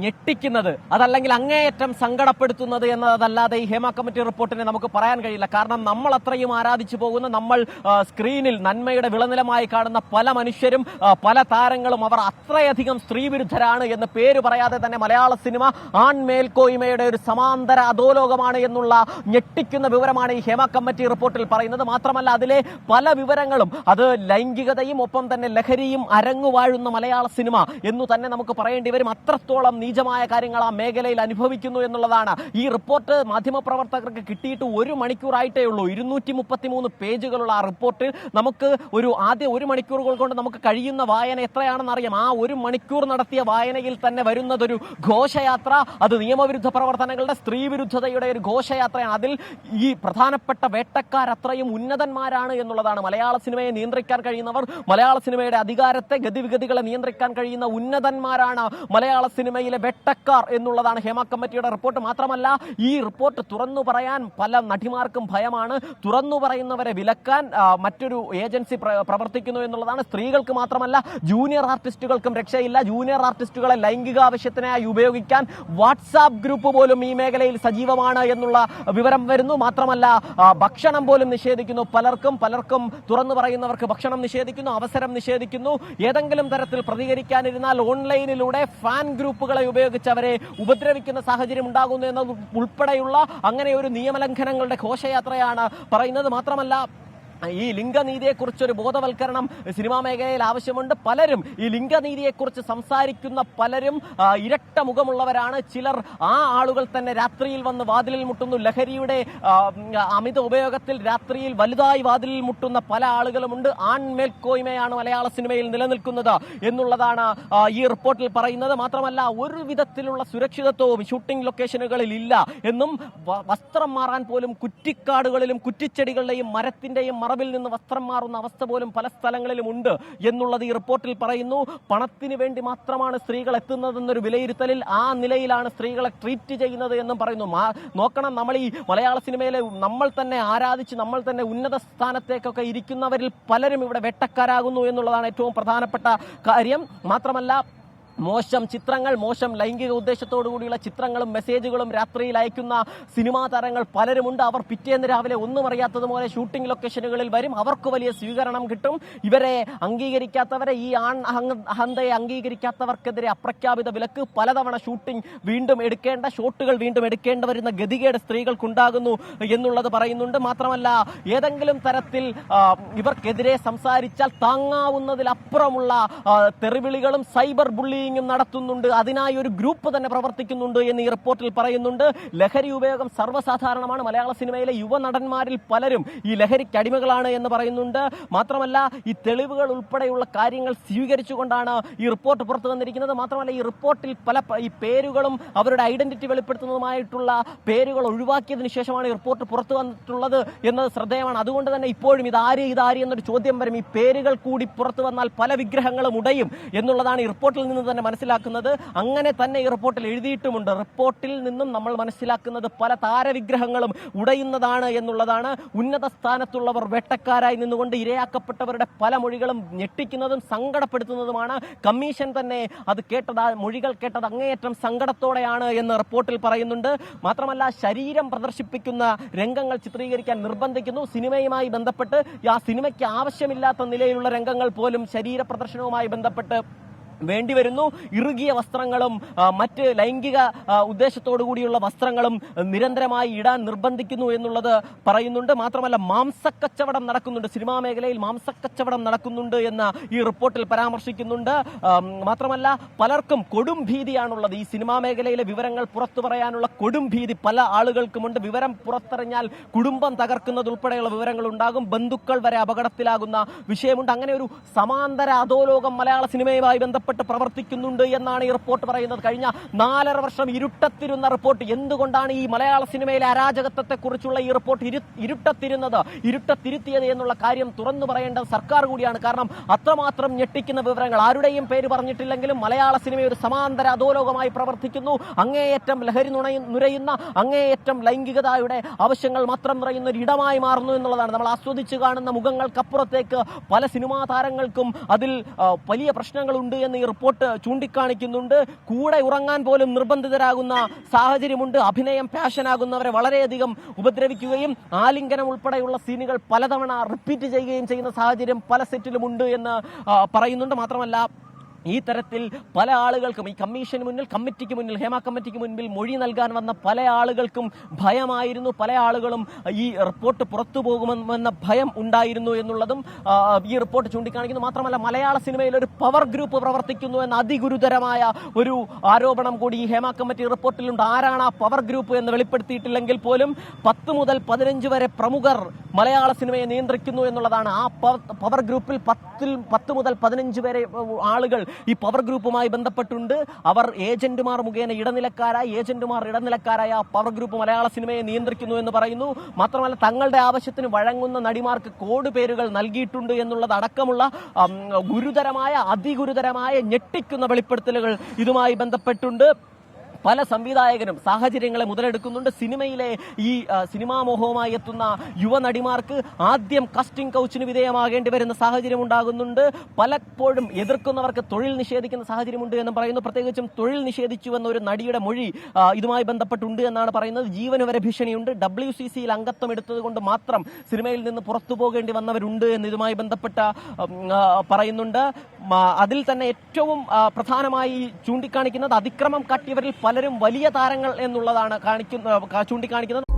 ഞെട്ടിക്കുന്നത് അതല്ലെങ്കിൽ അങ്ങേയറ്റം സങ്കടപ്പെടുത്തുന്നത് എന്നതല്ലാതെ ഈ ഹേമ കമ്മിറ്റി റിപ്പോർട്ടിനെ നമുക്ക് പറയാൻ കഴിയില്ല. കാരണം നമ്മൾ അത്രയും ആരാധിച്ചു പോകുന്ന, നമ്മൾ സ്ക്രീനിൽ നന്മയുടെ വിളനിലമായി കാണുന്ന പല മനുഷ്യരും, പല താരങ്ങളും അവർ അത്രയധികം സ്ത്രീവിരുദ്ധരാണ് എന്ന് പേര് പറയാതെ തന്നെ മലയാള സിനിമ ആൺമേൽക്കോയ്മയുടെ ഒരു സമാന്തര അധോലോകമാണ് എന്നുള്ള ഞെട്ടിക്കുന്ന വിവരമാണ് ഈ ഹേമ കമ്മിറ്റി റിപ്പോർട്ടിൽ പറയുന്നത്. മാത്രമല്ല അതിലെ പല വിവരങ്ങളും അത് ലൈംഗികതയും ഒപ്പം തന്നെ ലഹരിയും അരങ്ങുവാഴുന്ന മലയാള സിനിമ എന്നു തന്നെ നമുക്ക് പറയേണ്ടി വരും. അത്രത്തോളം നീചമായ കാര്യങ്ങൾ ആ മേഖലയിൽ അനുഭവിക്കുന്നു എന്നുള്ളതാണ്. ഈ റിപ്പോർട്ട് മാധ്യമപ്രവർത്തകർക്ക് കിട്ടിയിട്ട് 1 മണിക്കൂറായിട്ടേ ഉള്ളൂ. 233 പേജുകളുള്ള ആ റിപ്പോർട്ട് നമുക്ക് ആദ്യ 1 മണിക്കൂറുകൾ കൊണ്ട് നമുക്ക് കഴിയുന്ന വായന എത്രയാണെന്ന് അറിയാം. ആ 1 മണിക്കൂർ നടത്തിയ വായനയിൽ തന്നെ വരുന്നതൊരു ഘോഷയാത്ര. അത് നിയമവിരുദ്ധ പ്രവർത്തനങ്ങളുടെ, സ്ത്രീവിരുദ്ധതയുടെ ഒരു ഘോഷയാത്രയാണ്. അതിൽ ഈ പ്രധാനപ്പെട്ട വേട്ടക്കാർ അത്രയും ഉന്നതന്മാരാണ് എന്നുള്ളതാണ്. മലയാള സിനിമയെ നിയന്ത്രിക്കാൻ കഴിയുന്നവർ, മലയാള സിനിമയുടെ അധികാരത്തെ, ഗതിവിഗതികളെ നിയന്ത്രിക്കാൻ കഴിയുന്ന ഉന്നതന്മാരാണ് മലയാള സിനിമയിലെ വെട്ടക്കാർ എന്നുള്ളതാണ് ഹേമ കമ്മിറ്റിയുടെ റിപ്പോർട്ട്. മാത്രമല്ല ഈ റിപ്പോർട്ട് തുറന്നു പറയാൻ പല നടിമാർക്കും ഭയമാണ്. തുറന്നു പറയുന്നവരെ വിലക്കാൻ മറ്റൊരു ഏജൻസി പ്രവർത്തിക്കുന്നു എന്നുള്ളതാണ്. സ്ത്രീകൾക്ക് മാത്രമല്ല ജൂനിയർ ആർട്ടിസ്റ്റുകൾക്കും രക്ഷയില്ല. ജൂനിയർ ആർട്ടിസ്റ്റുകളെ ലൈംഗിക ആവശ്യത്തിനായി ഉപയോഗിക്കാൻ വാട്സാപ്പ് ഗ്രൂപ്പ് പോലും ഈ മേഖലയിൽ സജീവമാണ് എന്നുള്ള വിവരം വരുന്നു. മാത്രമല്ല ഭക്ഷണം പോലും നിഷേധിക്കുന്നു. പലർക്കും തുറന്നു പറയുന്നവർക്ക് ഭക്ഷണം നിഷേധിക്കുന്നു, അവസരം നിഷേധിക്കുന്നു. ഏതെങ്കിലും തരത്തിൽ പ്രതികരിക്കാനിരുന്നാൽ ഓൺലൈനിലൂടെ ഫാൻ ഗ്രൂപ്പുകളെ ഉപയോഗിച്ച് അവരെ ഉപദ്രവിക്കുന്ന സാഹചര്യം ഉണ്ടാകുന്നു എന്നത് ഉൾപ്പെടെയുള്ള അങ്ങനെ ഒരു നിയമലംഘനങ്ങളുടെ ഘോഷയാത്രയാണ് പറയുന്നത്. മാത്രമല്ല ഈ ലിംഗനീതിയെക്കുറിച്ചൊരു ബോധവൽക്കരണം സിനിമാ മേഖലയിൽ ആവശ്യമുണ്ട്. പലരും ഈ ലിംഗനീതിയെക്കുറിച്ച് സംസാരിക്കുന്ന പലരും ഇരട്ട മുഖമുള്ളവരാണ്. ചിലർ ആ ആളുകൾ തന്നെ രാത്രിയിൽ വന്ന് വാതിലിൽ മുട്ടുന്നു. ലഹരിയുടെ അമിത ഉപയോഗത്തിൽ രാത്രിയിൽ വലുതായി വാതിലിൽ മുട്ടുന്ന പല ആളുകളുമുണ്ട്. ആൺമേൽക്കോയ്മയാണ് മലയാള സിനിമയിൽ നിലനിൽക്കുന്നത് എന്നുള്ളതാണ് ഈ റിപ്പോർട്ടിൽ പറയുന്നത്. മാത്രമല്ല ഒരു വിധത്തിലുള്ള സുരക്ഷിതത്വവും ഷൂട്ടിംഗ് ലൊക്കേഷനുകളിൽ ഇല്ല എന്നും, വസ്ത്രം മാറാൻ പോലും കുറ്റിക്കാടുകളിലും കുറ്റിച്ചെടികളുടെയും മരത്തിന്റെയും മറവിൽ നിന്ന് വസ്ത്രം മാറുന്ന അവസ്ഥ പോലും പല സ്ഥലങ്ങളിലും ഉണ്ട് എന്നുള്ളത് ഈ റിപ്പോർട്ടിൽ പറയുന്നു. പണത്തിന് വേണ്ടി മാത്രമാണ് സ്ത്രീകൾ എത്തുന്നതെന്നൊരു വിലയിരുത്തലിൽ ആ നിലയിലാണ് സ്ത്രീകളെ ട്രീറ്റ് ചെയ്യുന്നത് എന്നും പറയുന്നു. നോക്കണം, നമ്മൾ ഈ മലയാള സിനിമയിലെ നമ്മൾ തന്നെ ആരാധിച്ച് നമ്മൾ തന്നെ ഉന്നത സ്ഥാനത്തേക്കൊക്കെ ഇരിക്കുന്നവരിൽ പലരും ഇവിടെ വെട്ടക്കാരാകുന്നു എന്നുള്ളതാണ് ഏറ്റവും പ്രധാനപ്പെട്ട കാര്യം. മാത്രമല്ല മോശം ചിത്രങ്ങൾ, മോശം ലൈംഗിക ഉദ്ദേശത്തോടു കൂടിയുള്ള ചിത്രങ്ങളും മെസ്സേജുകളും രാത്രിയിൽ അയക്കുന്ന സിനിമാ താരങ്ങൾ പലരുമുണ്ട്. അവർ പിറ്റേന്ന് രാവിലെ ഒന്നും അറിയാത്തതുപോലെ ഷൂട്ടിംഗ് ലൊക്കേഷനുകളിൽ വരും. അവർക്ക് വലിയ സ്വീകരണം കിട്ടും. ഇവരെ അംഗീകരിക്കാത്തവരെ, ഈ അഹന്തയെ അംഗീകരിക്കാത്തവർക്കെതിരെ അപ്രഖ്യാപിത വിലക്ക്. പലതവണ ഷോട്ടുകൾ വീണ്ടും എടുക്കേണ്ടി വരുന്ന ഗതികേട് സ്ത്രീകൾക്കുണ്ടാകുന്നു എന്നുള്ളത് പറയുന്നുണ്ട്. മാത്രമല്ല ഏതെങ്കിലും തരത്തിൽ ഇവർക്കെതിരെ സംസാരിച്ചാൽ താങ്ങാവുന്നതിലപ്പുറമുള്ള തെറിവിളികളും സൈബർ ബുള്ളിയും നടത്തുന്നുണ്ട്. അതിനായി ഒരു ഗ്രൂപ്പ് തന്നെ പ്രവർത്തിക്കുന്നുണ്ട് എന്ന് ഈ റിപ്പോർട്ടിൽ പറയുന്നുണ്ട്. ലഹരി ഉപയോഗം സർവ്വസാധാരണമാണ്. മലയാള സിനിമയിലെ യുവനടന്മാരിൽ പലരും ഈ ലഹരിക്ക് അടിമകളാണ് എന്ന് പറയുന്നുണ്ട്. മാത്രമല്ല ഈ തെളിവുകൾ ഉൾപ്പെടെയുള്ള കാര്യങ്ങൾ സ്വീകരിച്ചുകൊണ്ടാണ് ഈ റിപ്പോർട്ട് പുറത്തു വന്നിരിക്കുന്നത്. മാത്രമല്ല ഈ റിപ്പോർട്ടിൽ പല ഈ പേരുകളും അവരുടെ ഐഡന്റിറ്റി വെളിപ്പെടുത്തുന്നതുമായിട്ടുള്ള പേരുകൾ ഒഴിവാക്കിയതിനു ശേഷമാണ് ഈ റിപ്പോർട്ട് പുറത്തു വന്നിട്ടുള്ളത് എന്നത് ശ്രദ്ധേയമാണ്. അതുകൊണ്ട് തന്നെ ഇപ്പോഴും ഇതാര് എന്നൊരു ചോദ്യം വരും. ഈ പേരുകൾ കൂടി പുറത്തു വന്നാൽ പല വിഗ്രഹങ്ങളും ഉടയും എന്നുള്ളതാണ് ഈ റിപ്പോർട്ടിൽ നിന്ന് തന്നെ മനസ്സിലാക്കുന്നത്. അങ്ങനെ തന്നെ ഈ റിപ്പോർട്ടിൽ എഴുതിയിട്ടുമുണ്ട്. റിപ്പോർട്ടിൽ നിന്നും നമ്മൾ മനസ്സിലാക്കുന്നത് പല താരവിഗ്രഹങ്ങളും ഉടയുന്നതാണ് എന്നുള്ളതാണ്. ഉന്നത സ്ഥാനത്തുള്ളവർ വേട്ടക്കാരായി നിന്നുകൊണ്ട് ഇരയാക്കപ്പെട്ടവരുടെ പല മൊഴികളും ഞെട്ടിക്കുന്നതും സങ്കടപ്പെടുത്തുന്നതുമാണ്. കമ്മീഷൻ തന്നെ മൊഴികൾ കേട്ടത് അങ്ങേയറ്റം സങ്കടത്തോടെയാണ് എന്ന് റിപ്പോർട്ടിൽ പറയുന്നുണ്ട്. മാത്രമല്ല ശരീരം പ്രദർശിപ്പിക്കുന്ന രംഗങ്ങൾ ചിത്രീകരിക്കാൻ നിർബന്ധിക്കുന്നു. സിനിമയുമായി ബന്ധപ്പെട്ട് ആ സിനിമയ്ക്ക് ആവശ്യമില്ലാത്ത നിലയിലുള്ള രംഗങ്ങൾ പോലും ശരീര പ്രദർശനവുമായി ബന്ധപ്പെട്ട് വേണ്ടിവരുന്നു. ഇറുകിയ വസ്ത്രങ്ങളും മറ്റ് ലൈംഗിക ഉദ്ദേശത്തോടു കൂടിയുള്ള വസ്ത്രങ്ങളും നിരന്തരമായി ഇടാൻ നിർബന്ധിക്കുന്നു എന്നുള്ളത് പറയുന്നുണ്ട്. മാത്രമല്ല മാംസക്കച്ചവടം നടക്കുന്നുണ്ട്, സിനിമാ മേഖലയിൽ മാംസക്കച്ചവടം നടക്കുന്നുണ്ട് എന്ന് ഈ റിപ്പോർട്ടിൽ പരാമർശിക്കുന്നുണ്ട്. മാത്രമല്ല പലർക്കും കൊടും ഭീതിയാണുള്ളത്. ഈ സിനിമാ മേഖലയിലെ വിവരങ്ങൾ പുറത്തു പറയാനുള്ള കൊടും ഭീതി പല ആളുകൾക്കുമുണ്ട്. വിവരം പുറത്തറിഞ്ഞാൽ കുടുംബം തകർക്കുന്നതുൾപ്പെടെയുള്ള വിവരങ്ങൾ ഉണ്ടാകും. ബന്ധുക്കൾ വരെ അപകടത്തിലാകുന്ന വിഷയമുണ്ട്. അങ്ങനെ ഒരു സമാന്തര അധോലോകം മലയാള സിനിമയുമായി ബന്ധപ്പെട്ട് പ്രവർത്തിക്കുന്നുണ്ട് എന്നാണ് ഈ റിപ്പോർട്ട് പറയുന്നത്. കഴിഞ്ഞ 4.5 വർഷം ഇരുട്ടത്തിരുന്ന റിപ്പോർട്ട്. എന്തുകൊണ്ടാണ് ഈ മലയാള സിനിമയിലെ അരാജകത്വത്തെ കുറിച്ചുള്ള ഈ റിപ്പോർട്ട് ഇരുട്ടത്തിരുത്തിയത് എന്നുള്ള കാര്യം തുറന്നു പറയേണ്ടത് സർക്കാർ കൂടിയാണ്. കാരണം അത്രമാത്രം ഞെട്ടിക്കുന്ന വിവരങ്ങൾ, ആരുടെയും പേര് പറഞ്ഞിട്ടില്ലെങ്കിലും മലയാള സിനിമ ഒരു സമാന്തര അധോലോകമായി പ്രവർത്തിക്കുന്നു. അങ്ങേയറ്റം ലഹരി നുരയുന്ന, അങ്ങേയറ്റം ലൈംഗികതയുടെ ആവശ്യങ്ങൾ മാത്രം നിറയുന്ന ഒരു ഇടമായി മാറുന്നു എന്നുള്ളതാണ്. നമ്മൾ ആസ്വദിച്ചു കാണുന്ന മുഖങ്ങൾക്കപ്പുറത്തേക്ക് പല സിനിമാ താരങ്ങൾക്കും അതിൽ വലിയ പ്രശ്നങ്ങളുണ്ട് എന്ന് ഈ റിപ്പോർട്ട് ചൂണ്ടിക്കാണിക്കുന്നുണ്ട്. കൂടെ ഉറങ്ങാൻ പോലും നിർബന്ധിതരാകുന്ന സാഹചര്യമുണ്ട്. അഭിനയം പാഷനാകുന്നവരെ വളരെയധികം ഉപദ്രവിക്കുകയും ആലിംഗനം ഉൾപ്പെടെയുള്ള സീനുകൾ പലതവണ റിപ്പീറ്റ് ചെയ്യുകയും ചെയ്യുന്ന സാഹചര്യം പല സെറ്റിലുമുണ്ട് എന്ന് പറയുന്നുണ്ട്. മാത്രമല്ല ഈ തരത്തിൽ പല ആളുകൾക്കും ഈ കമ്മീഷന് മുന്നിൽ, കമ്മിറ്റിക്ക് മുന്നിൽ, ഹേമ കമ്മിറ്റിക്ക് മുൻപിൽ മൊഴി നൽകാൻ വന്ന പല ആളുകൾക്കും ഭയമായിരുന്നു. പല ആളുകളും ഈ റിപ്പോർട്ട് പുറത്തു പോകുമെന്ന ഭയം ഉണ്ടായിരുന്നു എന്നുള്ളതും ഈ റിപ്പോർട്ട് ചൂണ്ടിക്കാണിക്കുന്നു. മാത്രമല്ല മലയാള സിനിമയിൽ ഒരു പവർ ഗ്രൂപ്പ് പ്രവർത്തിക്കുന്നു എന്ന അതിഗുരുതരമായ ഒരു ആരോപണം കൂടി ഈ ഹേമ കമ്മിറ്റി റിപ്പോർട്ടിലുണ്ട്. ആരാണ് ആ പവർ ഗ്രൂപ്പ് എന്ന് വെളിപ്പെടുത്തിയിട്ടില്ലെങ്കിൽ പോലും 10 മുതൽ 15 വരെ പ്രമുഖർ മലയാള സിനിമയെ നിയന്ത്രിക്കുന്നു എന്നുള്ളതാണ്. ആ പവർ ഗ്രൂപ്പിൽ 10 മുതൽ 15 വരെ ആളുകൾ ഈ പവർ ഗ്രൂപ്പുമായി ബന്ധപ്പെട്ടുണ്ട്. അവർ ഏജന്റുമാർ മുഖേന ഇടനിലക്കാരായ ആ പവർ ഗ്രൂപ്പ് മലയാള സിനിമയെ നിയന്ത്രിക്കുന്നു എന്ന് പറയുന്നു. മാത്രമല്ല തങ്ങളുടെ ആവശ്യത്തിന് വഴങ്ങുന്ന നടിമാർക്ക് കോഡ് പേരുകൾ നൽകിയിട്ടുണ്ട് എന്നുള്ളത് അടക്കമുള്ള അതിഗുരുതരമായ ഞെട്ടിക്കുന്ന വെളിപ്പെടുത്തലുകൾ ഇതുമായി ബന്ധപ്പെട്ടുണ്ട്. പല സംവിധായകരും സാഹചര്യങ്ങളെ മുതലെടുക്കുന്നുണ്ട്. സിനിമയിലെ ഈ സിനിമാ മോഹവുമായി എത്തുന്ന യുവനടിമാർക്ക് ആദ്യം കാസ്റ്റിംഗ് കൗച്ചിന് വിധേയമാകേണ്ടി വരുന്ന സാഹചര്യം ഉണ്ടാകുന്നുണ്ട്. പലപ്പോഴും എതിർക്കുന്നവർക്ക് തൊഴിൽ നിഷേധിക്കുന്ന സാഹചര്യമുണ്ട് എന്ന് പറയുന്നു. പ്രത്യേകിച്ചും തൊഴിൽ നിഷേധിച്ചു എന്നൊരു നടിയുടെ മൊഴി ഇതുമായി ബന്ധപ്പെട്ടുണ്ട് എന്നാണ് പറയുന്നത്. ജീവന് വരെ ഭീഷണിയുണ്ട്. WCCയിൽ അംഗത്വം എടുത്തത് കൊണ്ട് മാത്രം സിനിമയിൽ നിന്ന് പുറത്തു പോകേണ്ടി വന്നവരുണ്ട് എന്ന് ഇതുമായി ബന്ധപ്പെട്ട പറയുന്നുണ്ട്. അതിൽ തന്നെ ഏറ്റവും പ്രധാനമായി ചൂണ്ടിക്കാണിക്കുന്നത് അതിക്രമം കാട്ടിയവരിൽ പലരും വലിയ താരങ്ങൾ എന്നുള്ളതാണ് ചൂണ്ടിക്കാണിക്കുന്നത്.